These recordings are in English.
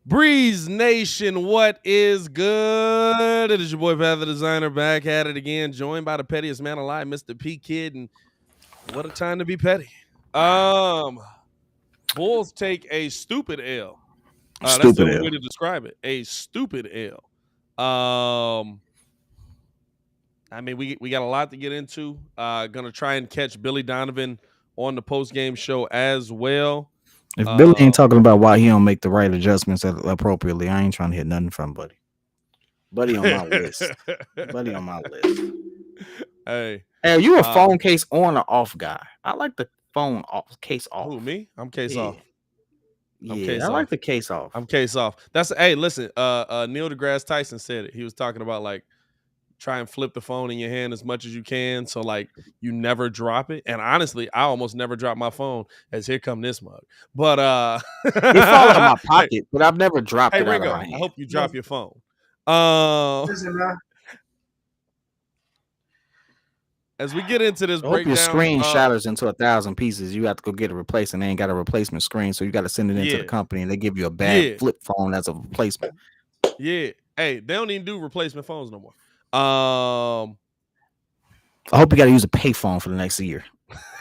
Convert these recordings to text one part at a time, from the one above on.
Breeze Nation, what is good? It is your boy Pat the Designer back at it again, joined by the pettiest man alive, Mr. P Kid, and what a time to be petty. Bulls take a stupid L. That's the Stupid only L. way to describe it. A stupid L. I mean, we got a lot to get into. Gonna try and catch Billy Donovan on the post game show as well. If Billy Uh, ain't talking about why he don't make the right adjustments appropriately, I ain't trying to hit nothing from Buddy. Buddy on my list. Buddy on my list. Hey, Hey, are you a phone case on or off guy? I like the phone off, case off. who, me? I'm case off. I'm Yeah, case I like off. the case off. I'm case off. That's hey, listen. Neil deGrasse Tyson said it. He was talking about like try and flip the phone in your hand as much as you can, so like you never drop it. And honestly, I almost never drop my phone. As here come this mug. But It fall out of my hey, pocket, but I've never dropped hey it out of Ringo, my I hand. hope you drop your phone. Listen, man. As we get into this I hope your breakdown, screen shatters into 1,000 pieces. You have to go get it replaced, and they ain't got a replacement screen, so you got to send it into the company, and they give you a bad flip phone as a replacement. Yeah. Hey, they don't even do replacement phones no more. I hope you got to use a payphone for the next year.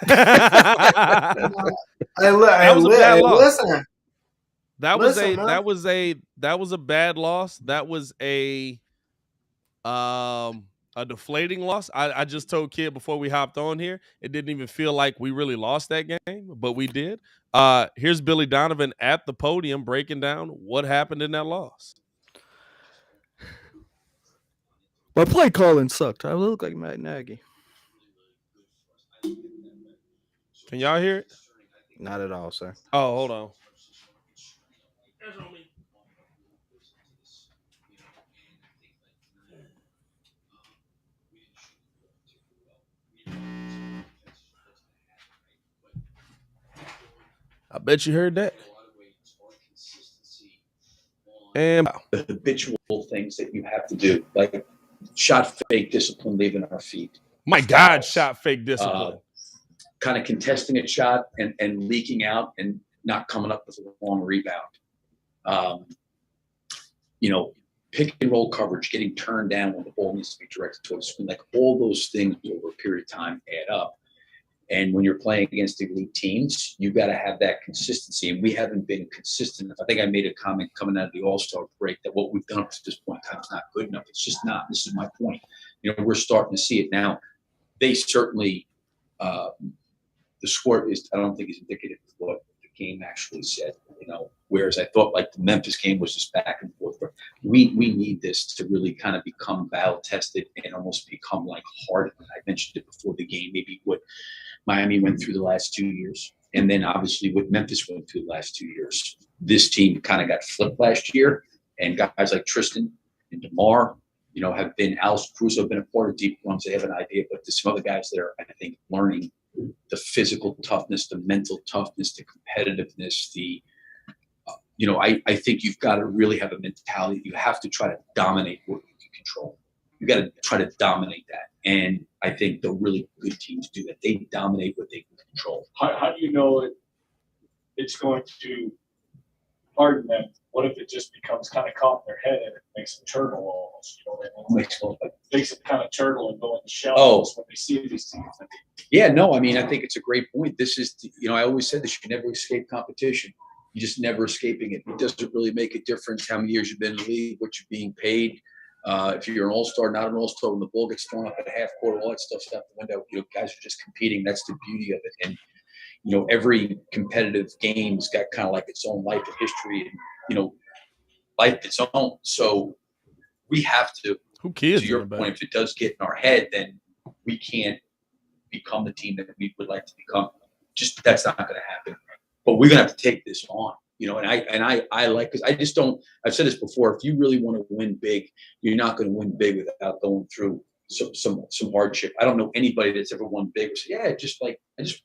That was a bad loss. Listen. That was a bad loss. That was a deflating loss. I just told Kid before we hopped on here, it didn't even feel like we really lost that game, but we did. Here's Billy Donovan at the podium breaking down what happened in that loss. My play calling sucked. I look like Matt Nagy. Can y'all hear it? Not at all, sir. Oh, hold on. I bet you heard that. And the habitual things that you have to do, like shot fake discipline, leaving our feet. My God, shot fake discipline. Kind of contesting a shot and leaking out and not coming up with a long rebound. Pick and roll coverage, getting turned down when the ball needs to be directed towards the screen. Like all those things over a period of time add up. And when you're playing against elite teams, you've got to have that consistency. And we haven't been consistent. I think I made a comment coming out of the All-Star break that what we've done up to this point in time is not good enough. It's just not. This is my point. We're starting to see it now. They certainly, the score I don't think is indicative of what the game actually said. Whereas I thought like the Memphis game was just back and forth. But we need this to really kind of become battle tested and almost become like hardened. I mentioned it before the game, maybe what Miami went through the last 2 years, and then obviously what Memphis went through the last 2 years. This team kind of got flipped last year, and guys like Tristan and DeMar, have been, Alex Cruz have been a part of deep runs. They have an idea, but there's some other guys that are, I think, learning the physical toughness, the mental toughness, the competitiveness, I think you've got to really have a mentality. You have to try to dominate what you can control. You got to try to dominate that. And I think the really good teams do that. They dominate what they can control. How do you know it's going to harden them? What if it just becomes kind of caught in their head and it makes them turtle almost? Makes them kind of turtle and go in the shell when they see these teams. Yeah, no, I mean, I think it's a great point. This is, I always said this, you never escape competition. You're just never escaping it. It doesn't really make a difference how many years you've been in the league, what you're being paid. If you're an all-star, not an all-star, when the ball gets thrown up at half court, all that stuff's out the window. Guys are just competing. That's the beauty of it. And, every competitive game's got kind of like its own life and history and, life its own. So we have to, to your point, if it does get in our head, then we can't become the team that we would like to become. Just that's not going to happen. But we're going to have to take this on. And I like, because I just don't, I've said this before, if you really want to win big, you're not going to win big without going through some hardship. I don't know anybody that's ever won big or said, I just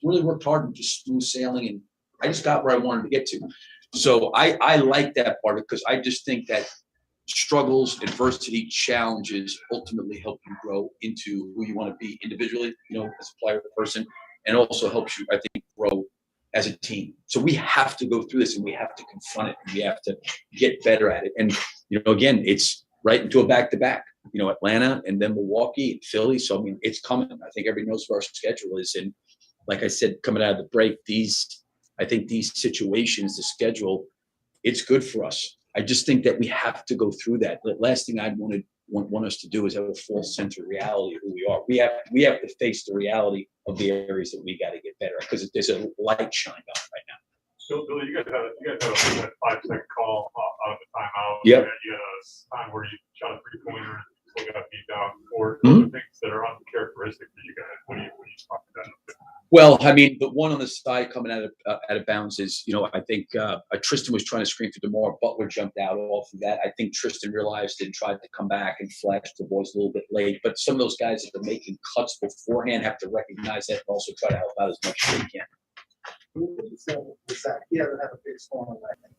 really worked hard and just smooth sailing and I just got where I wanted to get to. So I like that part because I just think that struggles, adversity, challenges ultimately help you grow into who you want to be individually, as a player, person, and also helps you, I think, grow as a team. So we have to go through this, and we have to confront it, and we have to get better at it. And, again, it's right into a back-to-back, Atlanta and then Milwaukee and Philly. So, I mean, it's coming. I think everybody knows what our schedule is. And like I said, coming out of the break, I think these situations, the schedule, it's good for us. I just think that we have to go through that. The last thing I'd want us to do is have a false sense of reality of who we are. We have to face the reality of the areas that we got to get better at, because there's a light shined on right now. So, Billy, you guys had a 5-second call out of the timeout. Yep. You had a time where you shot a 3-pointer and still got beat down. Or those are things that are uncharacteristic for you guys. What do you talk about that? Well, I mean, the one on the side coming out of bounds is, I think Tristan was trying to screen for DeMar. Butler jumped out off of that. I think Tristan realized and tried to come back and flash the boys a little bit late. But some of those guys that are making cuts beforehand have to recognize that and also try to help out as much as they can. He hasn't had a big storm like that.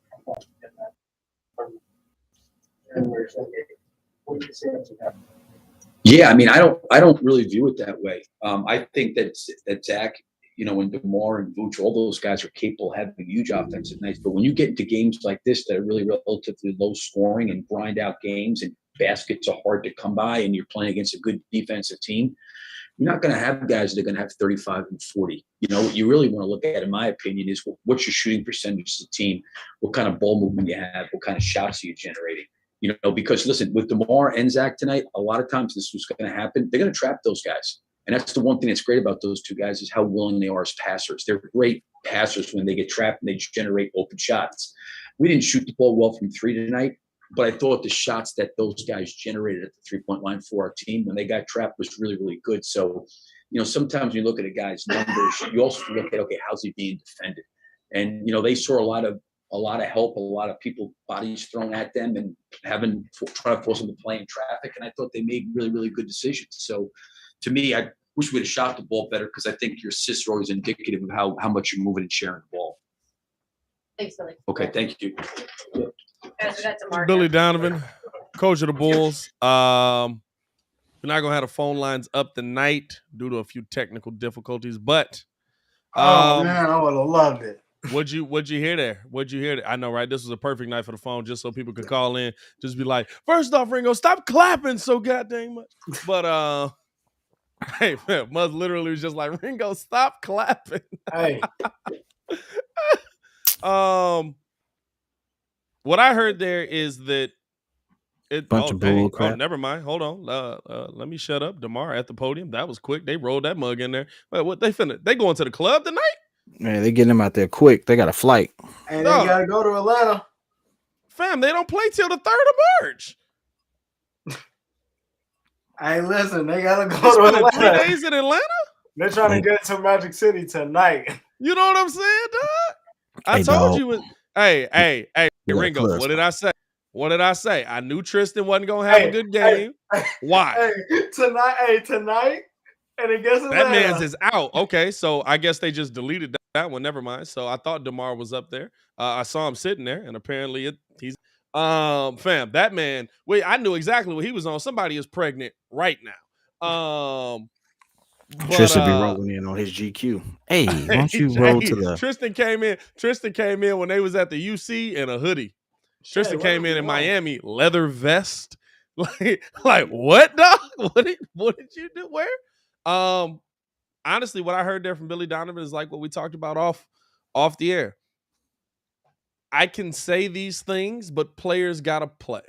Yeah, I mean, I don't really view it that way. I think that Zach, and DeMar and Vooch, all those guys are capable of having huge offensive nights. But when you get into games like this that are really relatively low scoring and grind out games, and baskets are hard to come by, and you're playing against a good defensive team, you're not going to have guys that are going to have 35 and 40. What you really want to look at, in my opinion, is what's your shooting percentage as a team, what kind of ball movement you have, what kind of shots are you generating. Because listen, with DeMar and Zach tonight, a lot of times this was going to happen. They're going to trap those guys. And that's the one thing that's great about those two guys, is how willing they are as passers. They're great passers when they get trapped and they generate open shots. We didn't shoot the ball well from 3 tonight, but I thought the shots that those guys generated at the 3-point line for our team when they got trapped was really, really good. So, sometimes you look at a guy's numbers, you also look at, okay, how's he being defended? And, they saw a lot of help, a lot of people, bodies thrown at them, and trying to force them to play in traffic. And I thought they made really, really good decisions. So to me, I wish we'd have shot the ball better, because I think your assists are always indicative of how much you're moving and sharing the ball. Thanks, Billy. Okay, thank you. Billy Donovan, coach of the Bulls. We're not gonna have the phone lines up tonight due to a few technical difficulties, but man, I would have loved it. What'd you hear there? What'd you hear there? I know, right? This was a perfect night for the phone, just so people could call in, just be like, first off, Ringo, stop clapping so goddamn much. But hey, man, Muzz literally was just like, Ringo, stop clapping. Hey. What I heard there is that bunch of bull crap. Oh, never mind. Hold on. Let me shut up. DeMar at the podium. That was quick. They rolled that mug in there. Wait, what they going to the club tonight? Man, they getting them out there quick. They got a flight. And they gotta go to Atlanta. Fam, they don't play till the 3rd of March. Hey, listen, they gotta go to Atlanta. 3 days in Atlanta? They're trying to get to Magic City tonight. You know what I'm saying, dog? I told you. Hey, Ringo, what did I say? What did I say? I knew Tristan wasn't gonna have a good game. Why? Tonight, and it gets that man's is out. Okay, so I guess they just deleted that one. Never mind. So I thought DeMar was up there. I saw him sitting there, and apparently he's fam. That man. Wait, I knew exactly what he was on. Somebody is pregnant right now. Tristan be rolling in on his GQ. Hey, why don't you roll to the? Tristan came in when they was at the UC in a hoodie. Tristan came in Miami, leather vest. like what, dog? What did you do? Where? Honestly, what I heard there from Billy Donovan is like what we talked about off the air. I can say these things, but players gotta play.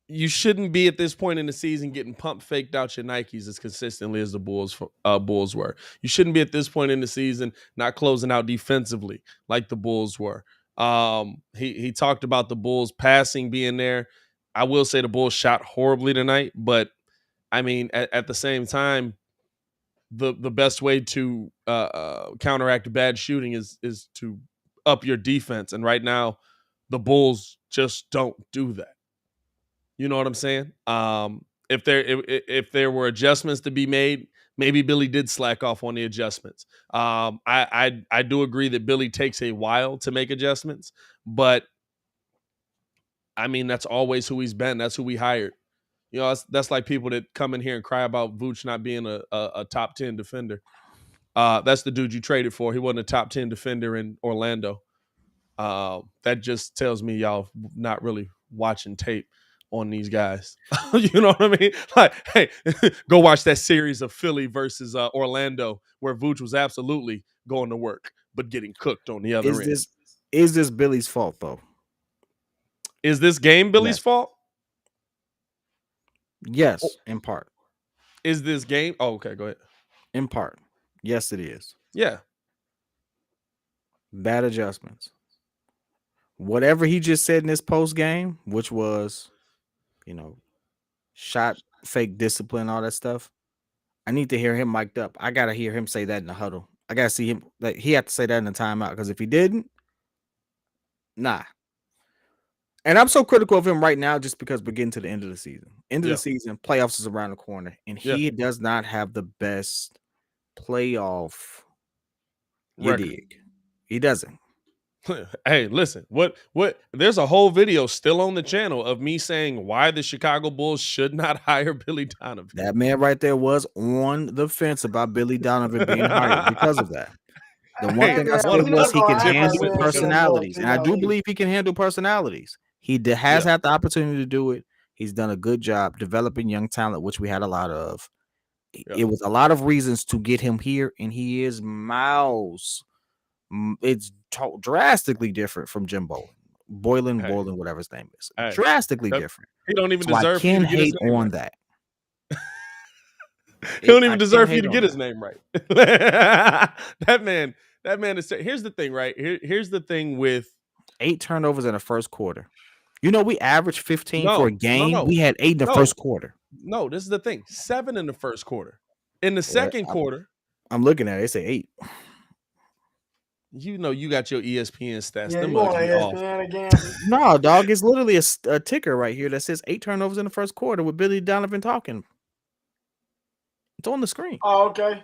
You shouldn't be at this point in the season getting pump faked out your Nikes as consistently as the Bulls were. You shouldn't be at this point in the season not closing out defensively like the Bulls were. He talked about the Bulls passing being there. I will say the Bulls shot horribly tonight, but I mean, at the same time, the best way to counteract bad shooting is to up your defense. And right now, the Bulls just don't do that. You know what I'm saying? If there were adjustments to be made, maybe Billy did slack off on the adjustments. I do agree that Billy takes a while to make adjustments, but I mean that's always who he's been. That's who we hired. You know, that's like people that come in here and cry about Vooch not being a top 10 defender. That's the dude you traded for. He wasn't a top 10 defender in Orlando. That just tells me y'all not really watching tape on these guys. You know what I mean? Like, hey, go watch that series of Philly versus Orlando, where Vooch was absolutely going to work, but getting cooked on the other end. Is this Billy's fault, though? Is this game Billy's fault? Yes, in part. Is this game? Oh, okay, go ahead. In part. Yes, it is. Yeah. Bad adjustments. Whatever he just said in this post game, which was, shot, fake discipline, all that stuff. I need to hear him mic'd up. I gotta hear him say that in the huddle. I gotta see him. Like, he had to say that in the timeout, because if he didn't, nah. And I'm so critical of him right now just because we're getting to the end of the season. End of the season, playoffs is around the corner, and he does not have the best playoff. You dig? He doesn't. Hey, listen, what there's a whole video still on the channel of me saying why the Chicago Bulls should not hire Billy Donovan. That man right there was on the fence about Billy Donovan being hired because of that. The one thing I said was he can handle personalities, and I do believe he can handle personalities. He has had the opportunity to do it. He's done a good job developing young talent, which we had a lot of. It was a lot of reasons to get him here, and he is miles. It's drastically different from Jim Boylan, whatever his name is. Drastically different. He don't even deserve. I can't hate on that. He don't even deserve for you to get his name right. That man is. Here's the thing, right? Here's the thing with 8 turnovers in the first quarter. We averaged 15 for a game. No. We had 8 in the first quarter. No, this is the thing. 7 in the first quarter. In the second quarter, I'm looking at it. They say 8. You got your ESPN stats. Yeah, them you want ESPN again? No, dog. It's literally a ticker right here that says 8 turnovers in the first quarter with Billy Donovan talking. It's on the screen. Oh, okay.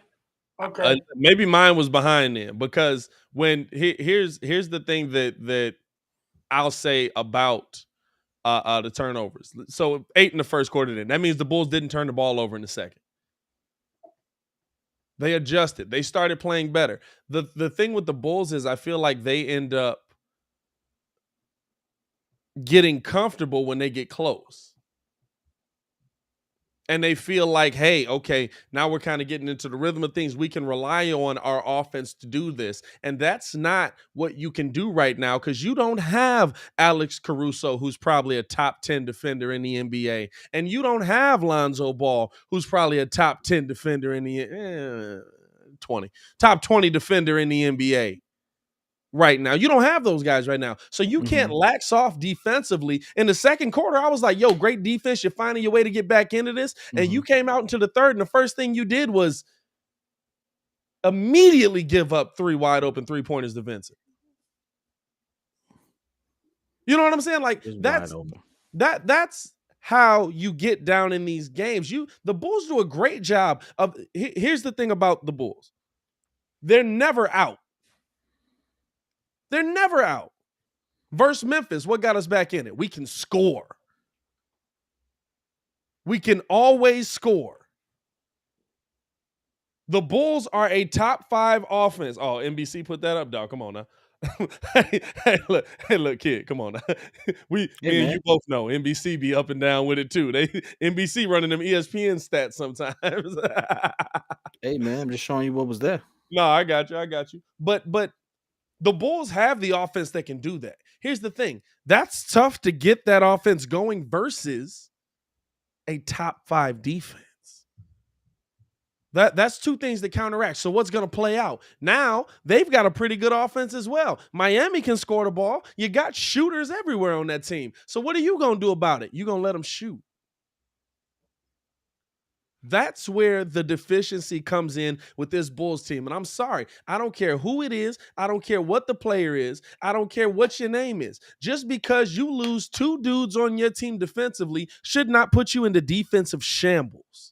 Okay. Maybe mine was behind then, because when here's the thing that I'll say about the turnovers. So 8 in the first quarter, then that means the Bulls didn't turn the ball over in the second. They adjusted. They started playing better. The thing with the Bulls is I feel like they end up getting comfortable when they get close. And they feel like, hey, okay, now we're kind of getting into the rhythm of things. We can rely on our offense to do this. And that's not what you can do right now, because you don't have Alex Caruso, who's probably a top 10 defender in the NBA. And you don't have Lonzo Ball, who's probably a top 10 defender in the top 20 defender in the NBA. Right now, you don't have those guys right now, so you can't lax off defensively. In the second quarter, I was like, yo, great defense, you're finding your way to get back into this. And you came out into the third, and the first thing you did was immediately give up 3 wide open 3-pointers to Vincent. You know what I'm saying? Like, that's how you get down in these games. The Bulls do a great job of. Here's the thing about the Bulls: they're never out. They're never out. Versus Memphis, what got us back in it? We can score. We can always score. The Bulls are a top 5 offense. Oh, NBC put that up, dog. Come on now. hey, look, kid. Come on now. Me and you both know NBC be up and down with it too. NBC running them ESPN stats sometimes. Hey man, I'm just showing you what was there. No, I got you. But the Bulls have the offense that can do that. Here's the thing. That's tough to get that offense going versus a top 5 defense. That's 2 things that counteract. So what's going to play out? Now, they've got a pretty good offense as well. Miami can score the ball. You got shooters everywhere on that team. So what are you going to do about it? You're going to let them shoot. That's where the deficiency comes in with this Bulls team. And I'm sorry, I don't care who it is. I don't care what the player is. I don't care what your name is. Just because you lose 2 dudes on your team defensively should not put you into defensive shambles.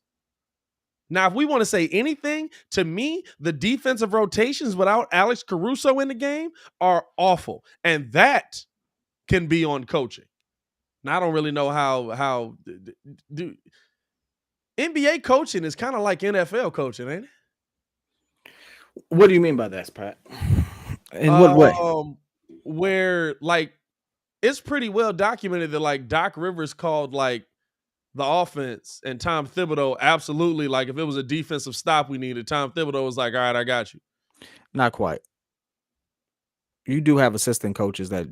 Now, if we want to say anything, to me, the defensive rotations without Alex Caruso in the game are awful. And that can be on coaching. Now, I don't really know how NBA coaching is kind of like NFL coaching, ain't it? What do you mean by that, Pat? In what way? Where like it's pretty well documented that like Doc Rivers called like the offense and Tom Thibodeau absolutely like if it was a defensive stop we needed, Tom Thibodeau was like, all right, I got you. Not quite. You do have assistant coaches that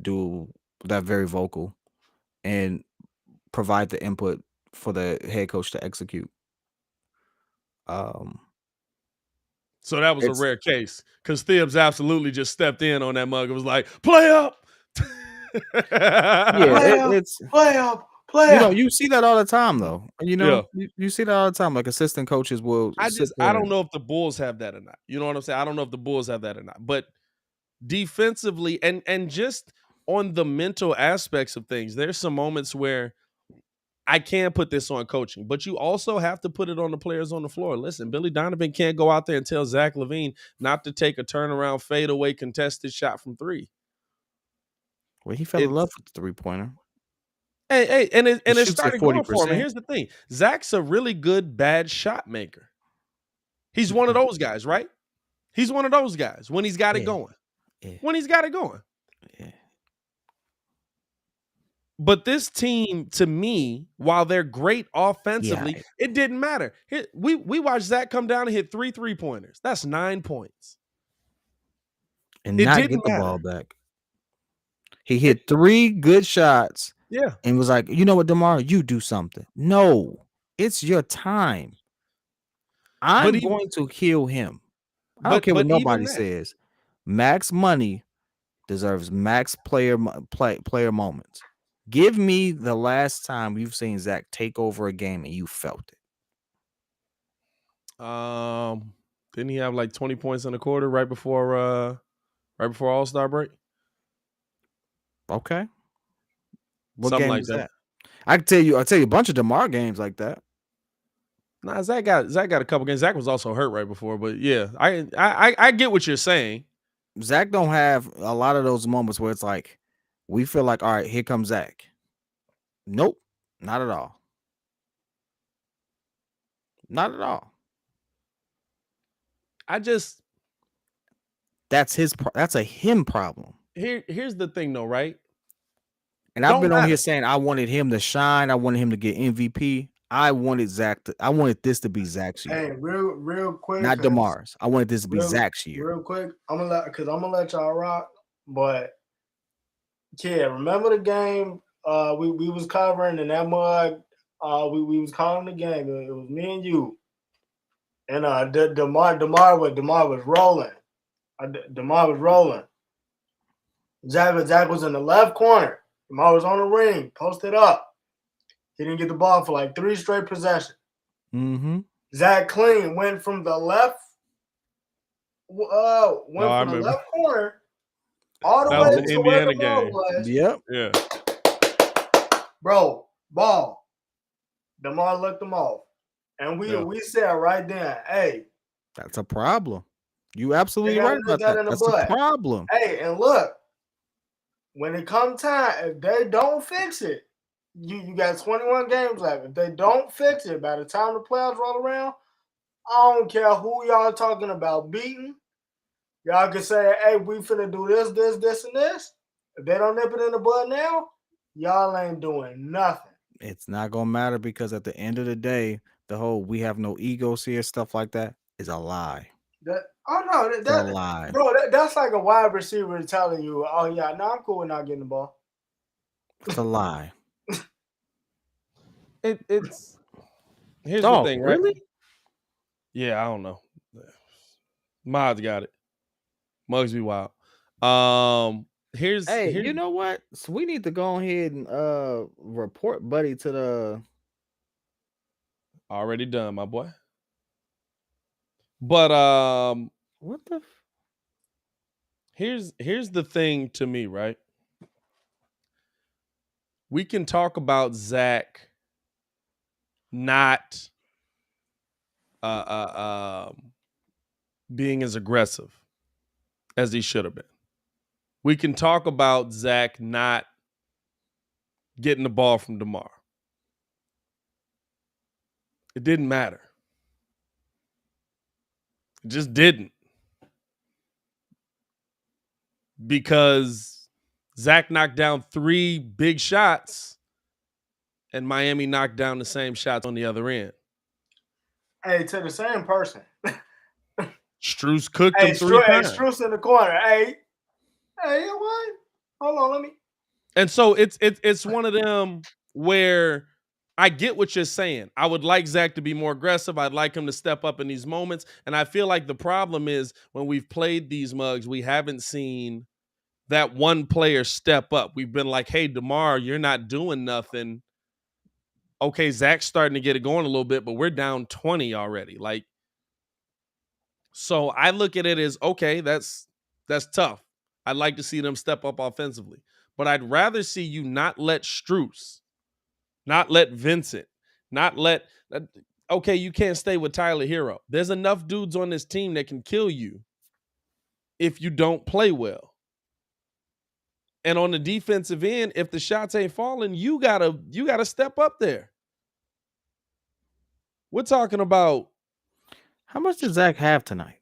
very vocal and provide the input for the head coach to execute. So that was a rare case because Thibs absolutely just stepped in on that mug and was like, play up. Play up. You see that all the time, though. You see that all the time. Like assistant coaches will. I don't know if the Bulls have that or not. You know what I'm saying? I don't know if the Bulls have that or not. But defensively and just on the mental aspects of things, there's some moments where I can put this on coaching, but you also have to put it on the players on the floor. Listen, Billy Donovan can't go out there and tell Zach LaVine not to take a turnaround, fadeaway, contested shot from three. Well, he fell in love with the three-pointer. Hey, and it started going for him. And here's the thing. Zach's a really good bad shot maker. He's one of those guys, right? He's one of those guys when he's got it going. Yeah. When he's got it going. Yeah. But this team, to me, while they're great offensively, it didn't matter. We watched Zach come down and hit 3 3-pointers. That's 9 points. And not get the ball back. He hit 3 good shots. Yeah. And was like, you know what, DeMar, you do something. No, it's your time. I'm going to kill him. I don't care what nobody says. Max Money deserves max player moments. Give me the last time you've seen Zach take over a game and you felt it. Didn't he have like 20 points in the quarter right before All-Star break? Okay. What Something game like was that? I'll tell you a bunch of DeMar games like that. Nah, Zach got a couple games. Zach was also hurt right before, but yeah, I get what you're saying. Zach don't have a lot of those moments where it's like we feel like, all right, here comes Zach. Nope, not at all. Not at all. That's a him problem. Here's the thing though, right? And I've been on here saying I wanted him to shine. I wanted him to get MVP. I wanted this to be Zach's year. Hey, real quick. Not DeMar's. I wanted this to be Zach's year. Real quick. I'm gonna let y'all rock. But yeah, remember the game we was covering in that mug. We was calling the game. It was me and you. And DeMar was rolling. DeMar was rolling. Zach was in the left corner. DeMar was on the ring, posted up. He didn't get the ball for like 3 straight possessions. Mm-hmm. Zach Clean went from the left, left corner all the way to where the ball was. Yep. Yeah. Bro, ball. DeMar looked them off. And we said right then, hey. That's a problem. You absolutely right about that. That's a problem. Hey, and look, when it comes time, if they don't fix it, you got 21 games left. If they don't fix it by the time the playoffs roll around, I don't care who y'all talking about beating. Y'all can say, hey, we finna do this, and this. If they don't nip it in the bud now, y'all ain't doing nothing. It's not gonna matter because at the end of the day, the whole we have no egos here, stuff like that is a lie. That's a lie. Bro, that's like a wide receiver telling you, oh yeah, no, I'm cool with not getting the ball. It's a lie. It's here's the thing, right? Really? Yeah, I don't know. Mod's got it. Mugs be wild. Here's you know what? So we need to go ahead and report Buddy to the already done, my boy. But what the here's the thing to me, right? We can talk about Zach not being as aggressive as he should have been. We can talk about Zach not getting the ball from DeMar. It didn't matter. It just didn't. because Zach knocked down 3 big shots and Miami knocked down the same shots on the other end. Hey, to the same person. Strus cooked him 3 times. Strus in the corner. Hey, what? Hold on, let me. And so it's one of them where I get what you're saying. I would like Zach to be more aggressive. I'd like him to step up in these moments. And I feel like the problem is when we've played these mugs, we haven't seen that one player step up. We've been like, hey, DeMar, you're not doing nothing. Okay, Zach's starting to get it going a little bit, but we're down 20 already. Like, so I look at it as, okay, that's tough. I'd like to see them step up offensively. But I'd rather see you not let Strus, not let Vincent, not let okay, you can't stay with Tyler Hero. There's enough dudes on this team that can kill you if you don't play well. And on the defensive end, if the shots ain't falling, you gotta step up there. We're talking about how much did Zach have tonight?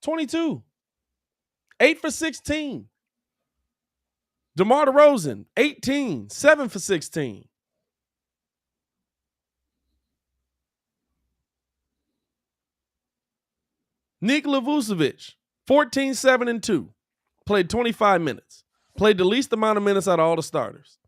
22. 8 for 16. DeMar DeRozan, 18, 7 for 16. Nikola Vucevic, 14, 7, and 2. Played 25 minutes. Played the least amount of minutes out of all the starters.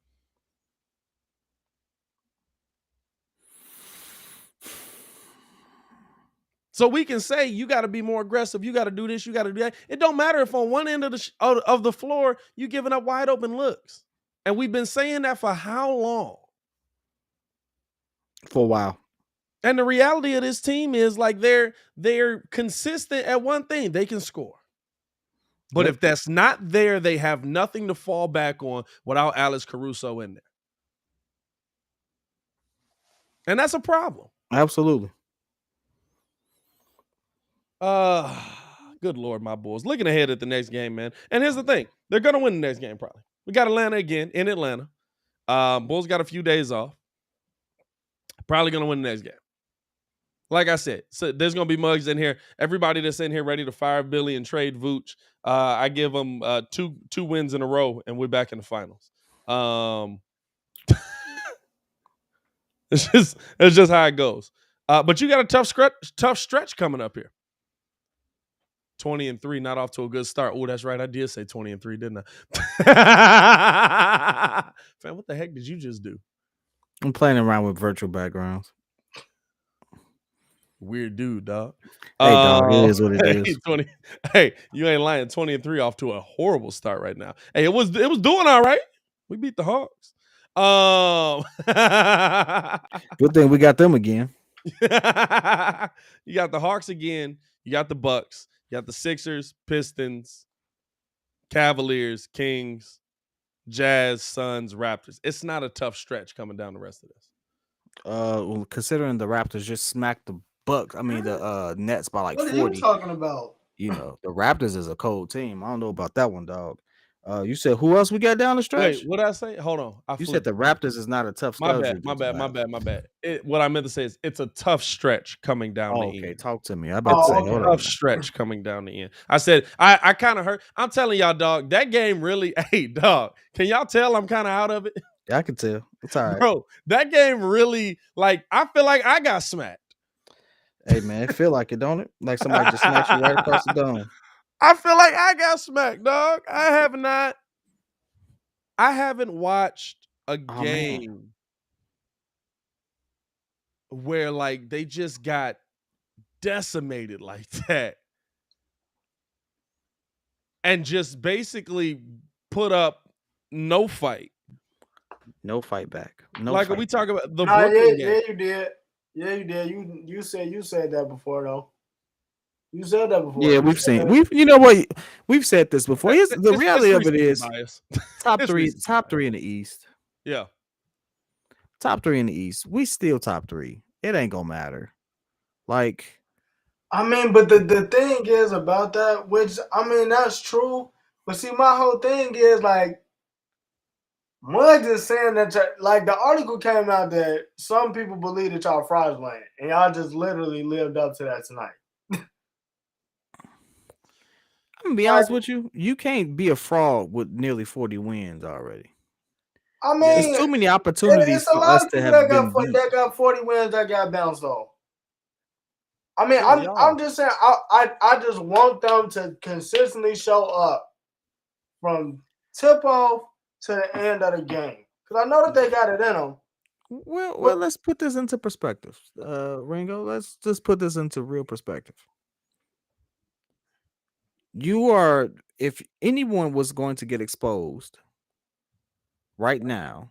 So we can say you got to be more aggressive. You got to do this. You got to do that. It don't matter if on one end of the floor you giving up wide open looks. And we've been saying that for how long? For a while. And the reality of this team is like they're consistent at one thing. They can score. But if that's not there, they have nothing to fall back on without Alex Caruso in there. And that's a problem. Absolutely. Good Lord, my boys. Looking ahead at the next game, man. And here's the thing. They're going to win the next game probably. We got Atlanta again in Atlanta. Bulls got a few days off. Probably going to win the next game. Like I said, so there's going to be mugs in here. Everybody that's in here ready to fire Billy and trade Vooch. I give them two wins in a row, and we're back in the finals. It's just how it goes. But you got a tough stretch coming up here. 20-3, not off to a good start. Oh, that's right. I did say 20-3, didn't I? Fam, what the heck did you just do? I'm playing around with virtual backgrounds. Weird dude, dog. Hey, dog, it is what it is. Hey, you ain't lying. 20-3 off to a horrible start right now. Hey, it was doing all right. We beat the Hawks. Good thing we got them again. You got the Hawks again. You got the Bucks. You got the Sixers, Pistons, Cavaliers, Kings, Jazz, Suns, Raptors. It's not a tough stretch coming down the rest of this. Well, considering the Raptors just smacked the Bucks, I mean the Nets by like 40. What are you talking about? You know, the Raptors is a cold team. I don't know about that one, dog. You said who else we got down the stretch? Wait, what did I say? Hold on. You said the Raptors is not a tough schedule. My bad. What I meant to say is it's a tough stretch coming down the end. Okay, talk to me. I about to say tough stretch coming down the end. I said I kind of heard. I'm telling y'all, dog, that game really. Hey, dog, can y'all tell I'm kind of out of it? Yeah, I can tell. It's all right, bro. That game really, like, I feel like I got smacked. Hey man, it feel like it, don't it? Like somebody just smacked you right across the dome. I feel like I got smacked, dog. I haven't watched a game where like they just got decimated like that and just basically put up no fight. No fight back. Like are we talking about the Brooklyn game? Yeah, you did. Yeah, you did. You said that before though. You said that before. Yeah, you know what? We've said this before. The reality of it is top three in the East. Yeah. Top 3 in the East. We still top 3. It ain't gonna matter. Like, I mean, but the thing is about that, which I mean that's true. But see, my whole thing is like Muggs is saying that like the article came out that some people believe that y'all fries land, and y'all just literally lived up to that tonight. gonna be honest with you. You can't be a fraud with nearly 40 wins already. I mean, There's too many opportunities it's a for lot us of to people have been beat. that got 40 wins that got bounced off. I mean, I'm just saying, I just want them to consistently show up from tip off to the end of the game, because I know that they got it in them. Well, let's put this into perspective, Ringo. Let's just put this into real perspective. If anyone was going to get exposed right now,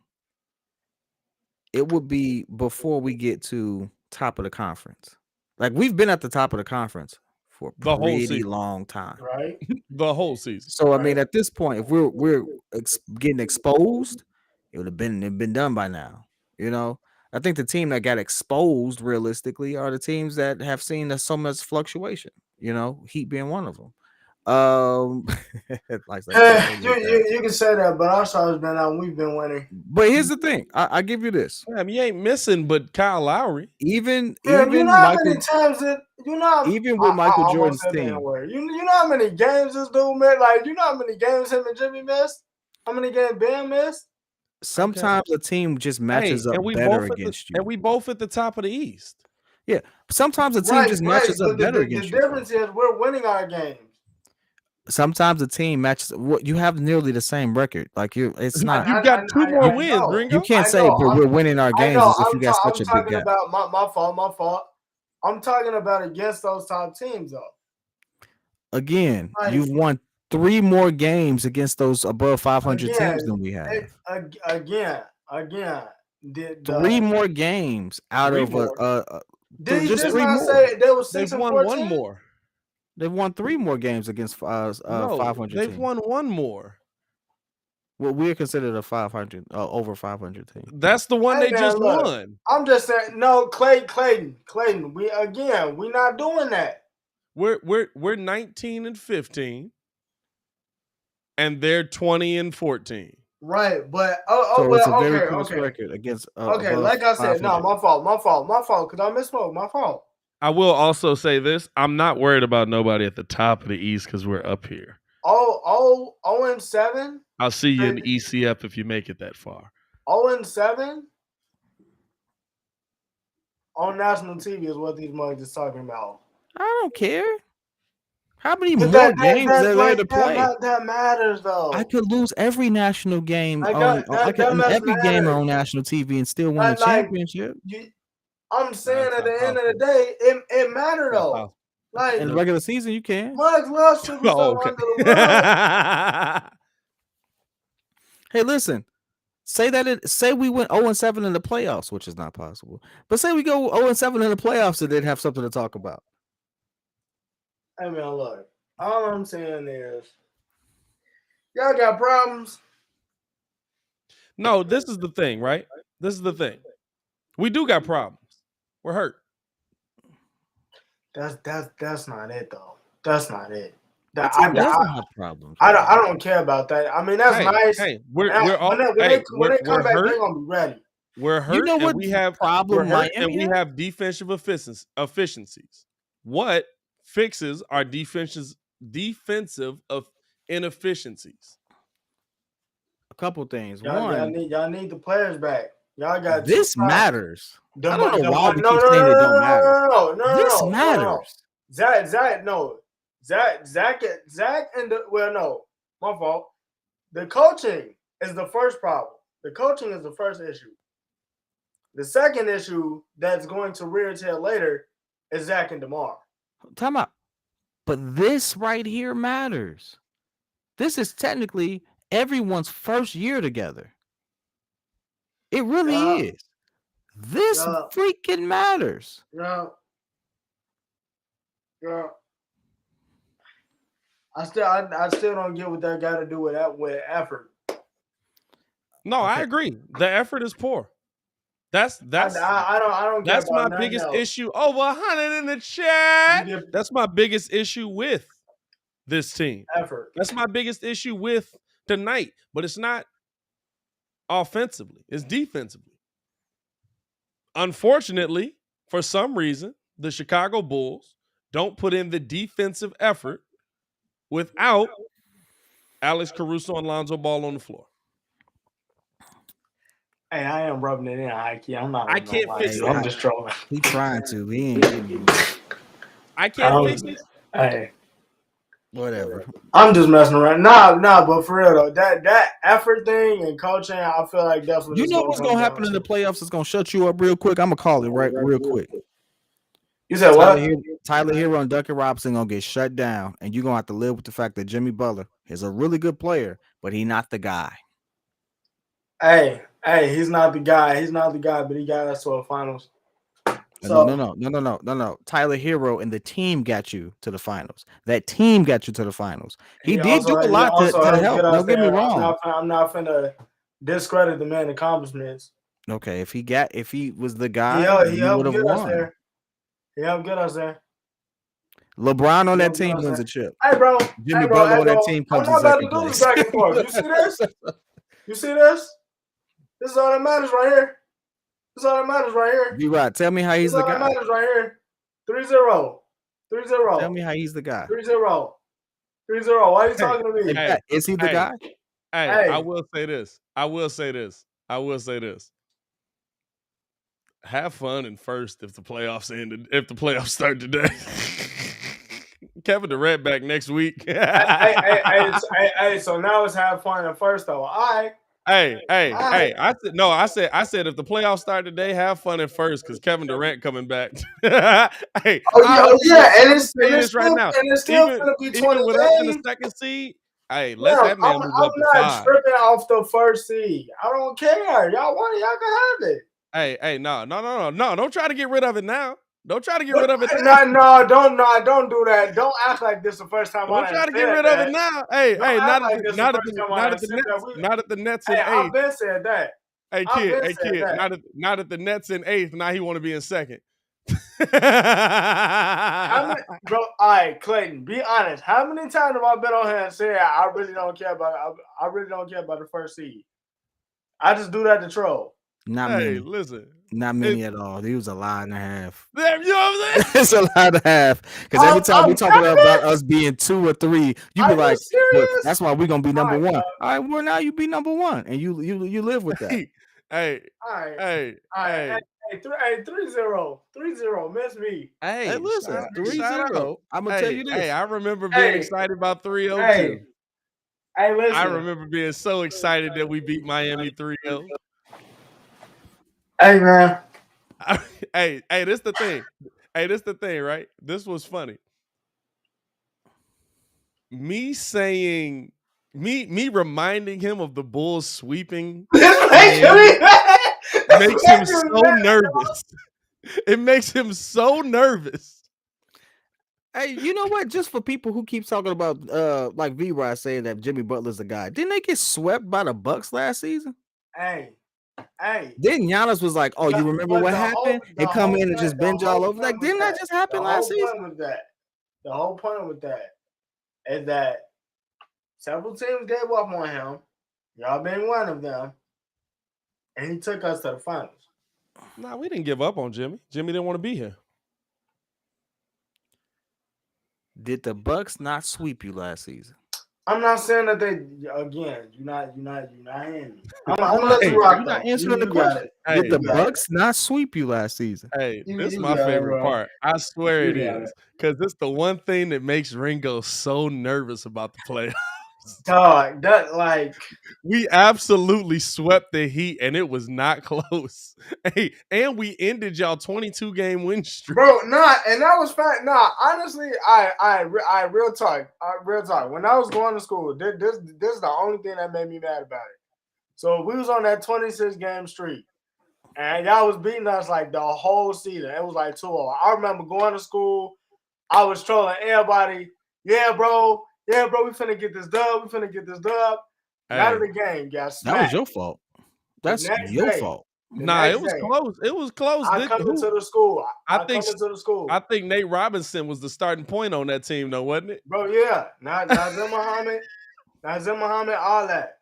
it would be before we get to top of the conference. Like, we've been at the top of the conference for a The whole pretty season. long time, right? The whole season. So I mean, at this point, if we're getting exposed, it would have been done by now. You know, I think the team that got exposed realistically are the teams that have seen so much fluctuation. You know, Heat being one of them. Like You can say that, but our side has been out. We've been winning. But here's the thing: I give you this. Damn, you ain't missing, but Kyle Lowry. Even you know how Michael, many times even with Michael Jordan's team, you know how many games this dude missed? Like, you know how many games him and Jimmy missed? How many games Ben missed? Sometimes a team just matches up better against you, and we both at the top of the East. Yeah, sometimes a team just matches up better against you. The difference is we're winning our games. Sometimes a team matches. What you have nearly the same record. Like it's not. You got two more wins, Ringo. You can't say, but we're winning our games as if you got such a big gap. About my fault. I'm talking about against those top teams, though. Again, you've won 3 more games against those above 500 teams than we have. Again. 3 more games out of just 3 more. Say there was 6 They've and won 14? one more. They've won 3 more games against 500. They've won one more. Well, we're considered a 500 over 500 team. That's the one they just won. I'm just saying, no, Clayton. We not doing that. We're 19 and 15, and they're 20 and 14. Right, but it's a very close record against. Like I said, no, my fault, because I misspoke. My fault. I will also say this: I'm not worried about nobody at the top of the East because we're up here. 0-7. I'll see you in ECF if you make it that far. 0-7 on national TV is what these mugs is talking about. I don't care. How many more games are there to play? That matters, though. I could lose every national game. I could every game on national TV and still win a championship. I'm saying at the end of the day, it matters, though. Like in the regular season, you can. Mugs love Superstar under the world. Hey, listen. Say we went 0-7 in the playoffs, which is not possible. But say we go 0-7 in the playoffs and they'd have something to talk about. Hey man, look. All I'm saying is, y'all got problems. No, this is the thing, right? This is the thing. We do got problems. We're hurt. That's not it though. That's not it. I have problems. I don't care about that. I mean, that's nice. Hey, when they come back, they're gonna be ready. We're hurt. You know what we have problem and we have defensive efficiencies. What fixes our defensive inefficiencies? A couple things. Y'all need the players back. Y'all got this matters. I don't know why we keep saying it don't matter. No, this matters. Zach, and my fault. The coaching is the first problem. The coaching is the first issue. The second issue that's going to rear its head later is Zach and DeMar. Time out. But this right here matters. This is technically everyone's first year together. It really is. This freaking matters. Yeah. I still don't get what that got to do with effort. No, I agree. The effort is poor. I don't. That's my biggest issue. Over 100 in the chat. That's my biggest issue with this team. Effort. That's my biggest issue with tonight. But it's not offensively. It's defensively. Unfortunately, for some reason, the Chicago Bulls don't put in the defensive effort without Alex Caruso and Lonzo Ball on the floor. Hey, I am rubbing it in, Ike. I'm not. I can't fix it. I'm just trolling. He trying to. He ain't getting you. I can't fix it. Hey, whatever. I'm just messing around. Nah, but for real though, that effort thing and coaching, I feel like definitely. You know what's gonna happen in the playoffs? It's gonna shut you up real quick. I'm gonna call it real quick. You said what? Tyler Hero and Duncan Robinson gonna get shut down, and you're gonna have to live with the fact that Jimmy Butler is a really good player, but he's not the guy. Hey, he's not the guy. He's not the guy, but he got us to a finals. So, No. Tyler Hero and the team got you to the finals. That team got you to the finals. He did do a lot to help. Don't get me wrong. I'm not finna discredit the man's accomplishments. Okay, if he was the guy, he helped get us there. He helped get us there. LeBron on that team wins a chip. Hey, bro. Jimmy Butler on that team comes in second place. Back and forth. You see this? You see this? This is all that matters right here. This is all that matters right here. Be right. Tell me how he's the guy. This is all that matters right here. 3-0. 3-0. Tell me how he's the guy. 3-0. 3-0. Why are you talking to me? Hey, is he the guy? Hey, I will say this. Have fun in first if the playoffs ended. If the playoffs start today. Kevin Durant back next week. hey, so now it's have fun at first though. All right. Hey. I said if the playoffs start today, have fun at first because Kevin Durant coming back. Hey, and it's right now. And it's still gonna be 20 with us in the second seed. Hey, let that man move up to 5. I'm not tripping off the first seed. I don't care. Y'all want it, y'all can have it. Hey, no. Don't try to get rid of it now. Don't try to get rid of it now. No, don't do that. Don't act like this the first time. Don't try to get rid of it now. Hey, not at the Nets in 8th. I've been said that. Hey, kid. Not at the Nets in 8th. Now he want to be in second. Bro, all right, Clayton, be honest. How many times have I been on here and said I really don't care about the first seed? I just do that to troll. Not many. Listen. Not many at all. He was a lie and a half. Damn, you know what I'm saying? It's a lie and a half. Because every time we talk about us being 2 or 3, you be like, well, that's why we're gonna be number 1. All right, well now you be number 1, and you live with that. Hey, 3-0. 3-0. Miss me. Hey, listen, 3-0. I'm gonna tell you this. Hey, I remember being excited about 3-0 too. Hey, listen. I remember being so excited that we beat Miami 3-0. Hey, man. Hey, this the thing. Right? This was funny. Me reminding him of the Bulls sweeping makes him so nervous. It makes him so nervous. Hey, you know what? Just for people who keep talking about like V-Rod saying that Jimmy Butler's the guy, didn't they get swept by the Bucks last season? Hey. Then Giannis was like, "Oh, you remember what happened? And come in and just binge all over." Like, didn't that just happen last season? The whole point with that is that several teams gave up on him. Y'all been one of them, and he took us to the finals. Nah, we didn't give up on Jimmy. Jimmy didn't want to be here. Did the Bucks not sweep you last season? I'm not saying that they again. You're not hearing me. I'm gonna let you rock. You're not answering the question. Did the Bucks not sweep you last season? Hey, this is my favorite part. I swear it is, because it's the one thing that makes Ringo so nervous about the playoffs. Dog, that like we absolutely swept the Heat, and it was not close. Hey, and we ended y'all 22-game win streak, bro. And that was fine. Honestly, I real talk. When I was going to school, this is the only thing that made me mad about it. So we was on that 26-game streak, and y'all was beating us like the whole season. It was like 2-0. I remember going to school. I was trolling everybody. Yeah, bro, we finna get this dub. Hey, out of the game, guys. That was your fault. That's your fault. Nah, it was close. It was close. I come into the school. I think Nate Robinson was the starting point on that team, though, wasn't it? Bro, yeah. Nazim Muhammad, all that.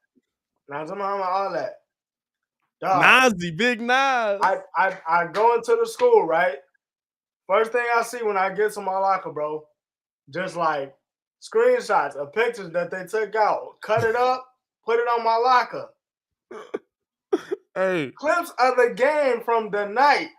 Dog, Nazi, big Nas. I go into the school, right? First thing I see when I get to my locker, bro, just like screenshots of pictures that they took out, cut it up, put it on my locker. Hey, Clips of the game from the night.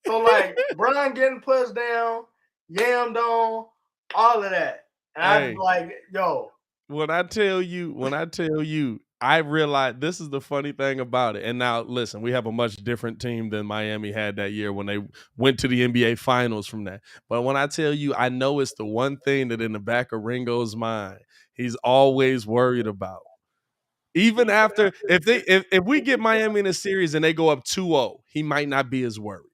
So like Brian getting pushed down, yammed on, all of that. And Hey. I'm like, yo. When I tell you, I realized this is the funny thing about it. And now listen, we have a much different team than Miami had that year when they went to the NBA finals from that. But when I tell you, I know it's the one thing that in the back of Ringo's mind, he's always worried about. Even after if we get Miami in a series and they go up 2-0, he might not be as worried.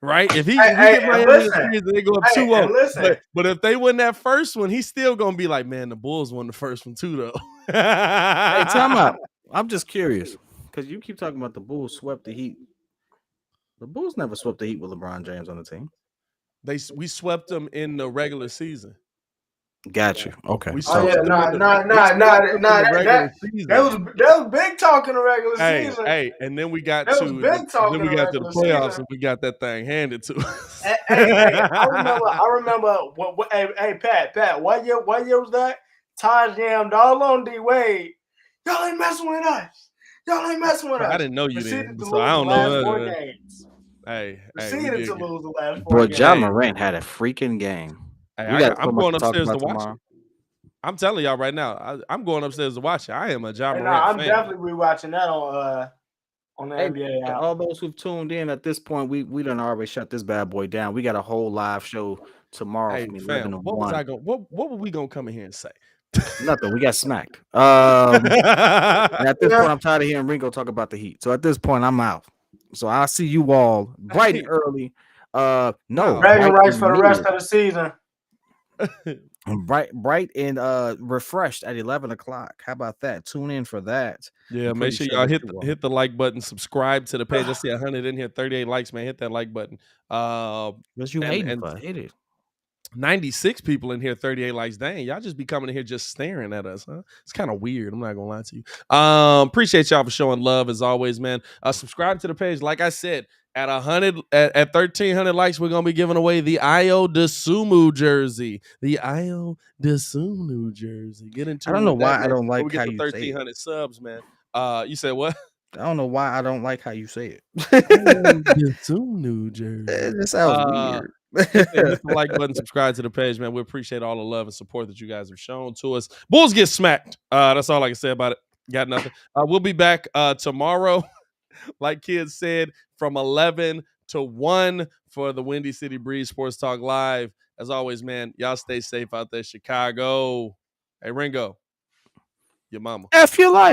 Right? If we get Miami in a series and they go up 2-0, but if they win that first one, he's still gonna be like, man, the Bulls won the first one too, though. Hey, time out. I'm just curious because you keep talking about the Bulls swept the Heat. The Bulls never swept the Heat with LeBron James on the team. We swept them in the regular season. Got you. Okay. That was big talk in the regular season. Hey, and then we got to the playoffs and we got that thing handed to us. I remember. Hey, Pat, what year was that? Taj jammed all on D Wade. Y'all ain't messing with us. I didn't know you did, so I don't know. Proceeded to lose the last 4 Boy, games. Ja Morant had a freaking game. Hey, I'm going upstairs to watch it. I'm telling y'all right now, I'm going upstairs to watch it. I am a Ja Morant I'm fan. definitely rewatching that on the NBA app. All those who've tuned in at this point, we done already shut this bad boy down. We got a whole live show tomorrow from 11 to 1. What were we gonna come in here and say? Nothing. We got smacked. And at this point, I'm tired of hearing Ringo talk about the Heat. So at this point, I'm out. So I'll see you all bright and early. Bragging rights for the rest of the season. Bright and refreshed at 11 o'clock. How about that? Tune in for that. Yeah, make sure y'all hit the like button, subscribe to the page. I see 100 in here, 38 likes, man. Hit that like button. What you hating for? Hit it. 96 people in here, 38 likes. Dang, y'all just be coming in here just staring at us, huh? It's kind of weird. I'm not gonna lie to you. Appreciate y'all for showing love as always, man. Subscribe to the page. Like I said, at 1,300 likes, we're gonna be giving away the Ayo Dosunmu jersey. The Ayo Dosunmu jersey. Get into. I don't know why I don't like how you say it. 1,300 subs, man. You said what? I don't know why I don't like how you say it. Dosunmu jersey. It sounds weird. Hit the like button, subscribe to the page, man. We appreciate all the love and support that you guys have shown to us. Bulls get smacked. That's all I can say about it. Got nothing. We'll be back tomorrow, like kids said, from 11 to 1 for the Windy City Breeze Sports Talk Live. As always, man, y'all stay safe out there, Chicago. Hey, Ringo, your mama. F your life.